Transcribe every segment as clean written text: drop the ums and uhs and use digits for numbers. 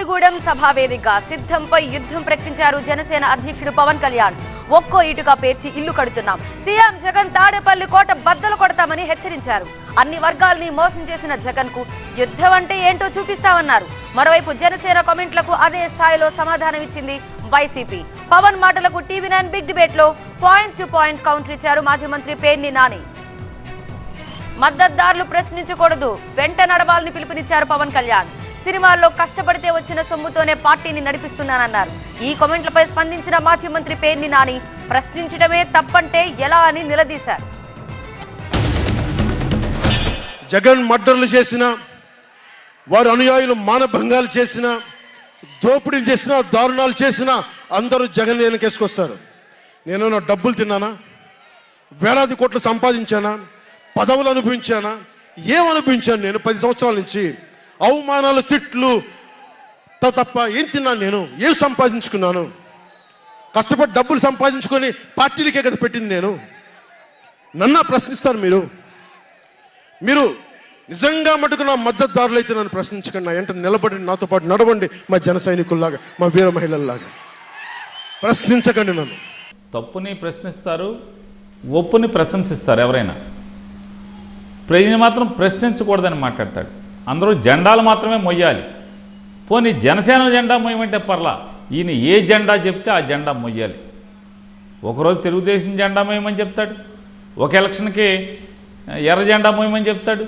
కొత్తగూడెం సభావేదిక సిద్ధంపై యుద్ధం ప్రకటించారు జనసేన అధ్యక్షుడు పవన్ కళ్యాణ్. ఒక్కో ఇటుగా పేర్చి ఇల్లు కడుతున్నాం, సీఎం జగన్ తాడేపల్లి కోట బద్దలు కొడతామని హెచ్చరించారు. అన్ని వర్గాల్ని మోసం చేసిన జగన్ కు యుద్ధం అంటే ఏంటో చూపిస్తామన్నారు. మరోవైపు జనసేన కామెంట్లకు అదే స్థాయిలో సమాధానం ఇచ్చింది వైసీపీ. పవన్ మాటలకు టీవీ9 బిగ్ డిబేట్ లో పాయింట్ టు పాయింట్ కౌంటర్ ఇచ్చారు మాజీ మంత్రి పేర్ని నాని. మద్దతుదారులు ప్రశ్నించకూడదు, వెంట నడవాలని పిలుపునిచ్చారు పవన్ కళ్యాణ్. సినిమాల్లో కష్టపడితే వచ్చిన సొమ్ముతోనే పార్టీని నడిపిస్తున్నానన్నారు. ఈ కామెంట్లపై స్పందించిన మాజీ మంత్రి పేర్ని నాని ప్రశ్నించడమే తప్పంటే ఎలా అని నిలదీశారు. జగన్ మర్డర్లు చేసిన వారి అనుయాయులు మానభంగాలు చేసిన దోపిడీలు చేసిన దారుణాలు చేసిన అందరూ జగన్ వెనకేసుకొస్తారు. నేను నా డబ్బులు తిన్నానా, వేలాది కోట్లు సంపాదించానా, పదవులు అనుభవించానా, ఏమనుభవించాను? నేను 10 సంవత్సరాల నుంచి అవమానాలు తిట్లు తప్ప ఏం తిన్నాను? నేను ఏం సంపాదించుకున్నాను? కష్టపడి డబ్బులు సంపాదించుకొని పార్టీలకే కదా పెట్టింది. నేను నన్ను ప్రశ్నిస్తారు మీరు నిజంగా మటుకు నా మద్దతుదారులు అయితే నన్ను ప్రశ్నించకండి. నా వెంట నిలబడి నాతో పాటు నడవండి, మా జన సైనికుల్లాగా, మా వీర మహిళల్లాగా. ప్రశ్నించకండి నన్ను. తప్పుని ప్రశ్నిస్తారు, ఒప్పుని ప్రశంసిస్తారు. ఎవరైనా ప్రజని మాత్రం ప్రశ్నించకూడదని మాట్లాడతాడు. అందరూ జెండాలు మాత్రమే మొయ్యాలి. పోనీ జనసేన జెండా మొయ్యమంటే పర్లా, ఈయన ఏ జెండా చెప్తే ఆ జెండా మొయ్యాలి. ఒకరోజు తెలుగుదేశం జెండా మొయ్యమని చెప్తాడు, ఒక ఎలక్షన్కి ఎర్ర జెండా మొయ్యమని చెప్తాడు,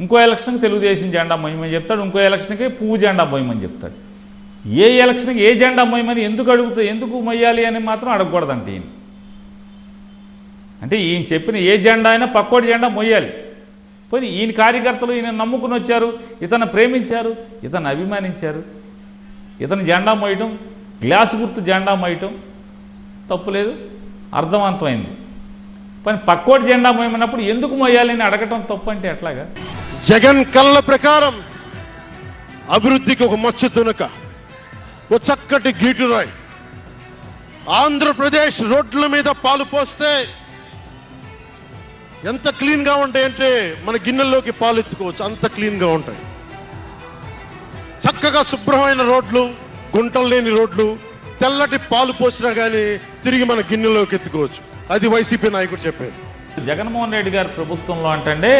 ఇంకో ఎలక్షన్కి తెలుగుదేశం జెండా మొయ్యమని చెప్తాడు, ఇంకో ఎలక్షన్కి పువ్వు జెండా మొయ్యమని చెప్తాడు. ఏ ఎలక్షన్కి ఏ జెండా మొయ్యమని ఎందుకు మొయ్యాలి అని మాత్రం అడగకూడదంట ఈయన. అంటే ఈయన చెప్పిన ఏ జెండా అయినా పక్కోటి జెండా మొయ్యాలి. పోనీ ఈయన కార్యకర్తలు ఈయన నమ్ముకుని వచ్చారు, ఇతను ప్రేమించారు, ఇతను అభిమానించారు, ఇతను జెండా మోయటం, గ్లాసు గుర్తు జెండా మోయటం తప్పులేదు, అర్థవంతమైంది. కానీ పక్కోటి జెండా మోయమన్నప్పుడు ఎందుకు మోయాలని అడగటం తప్పు అంటే ఎట్లాగా? జగన్ కళ్ళ ప్రకారం అభివృద్ధికి ఒక మచ్చ తునక, ఒక చక్కటి గీటురాయి. ఆంధ్రప్రదేశ్ రోడ్ల మీద పాలు పోస్తే ఎంత క్లీన్గా ఉంటాయంటే మన గిన్నెల్లోకి పాలు ఎత్తుకోవచ్చు, అంత క్లీన్గా ఉంటాయి. చక్కగా శుభ్రమైన రోడ్లు, గుంటలు లేని రోడ్లు, తెల్లటి పాలు పోసినా కానీ తిరిగి మన గిన్నెలోకి ఎత్తుకోవచ్చు. అది వైసీపీ నాయకుడు చెప్పేది. జగన్మోహన్ రెడ్డి గారి ప్రభుత్వంలో అంటే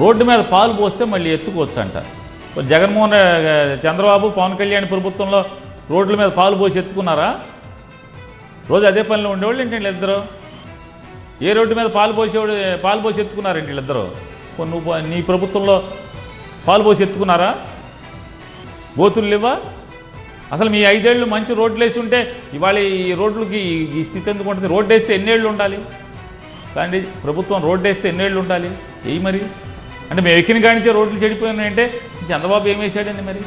రోడ్డు మీద పాలు పోస్తే మళ్ళీ ఎత్తుకోవచ్చు అంట. చంద్రబాబు పవన్ కళ్యాణ్ ప్రభుత్వంలో రోడ్ల మీద పాలు పోసి ఎత్తుకున్నారా? రోజు అదే పనిలో ఉండేవాళ్ళు ఏంటి వీళ్ళిద్దరు? ఏ రోడ్డు మీద పాలు పోసి ఎత్తుకున్నారేంటి వీళ్ళిద్దరు? నువ్వు నీ ప్రభుత్వంలో పాలు పోసి ఎత్తుకున్నారా? బోతులు లేవా? అసలు మీ 5 ఏళ్ళు మంచి రోడ్లు వేసి ఉంటే ఇవాళ ఈ రోడ్లకి ఈ స్థితి ఎందుకు ఉంటుంది? రోడ్డు వేస్తే ఎన్నేళ్ళు ఉండాలి? కానీ ప్రభుత్వం రోడ్డు వేస్తే ఎన్నేళ్ళు ఉండాలి? మరి అంటే మేము ఎక్కిన కానించే రోడ్లు చెడిపోయినాయంటే చంద్రబాబు ఏం వేసాడండి మరి?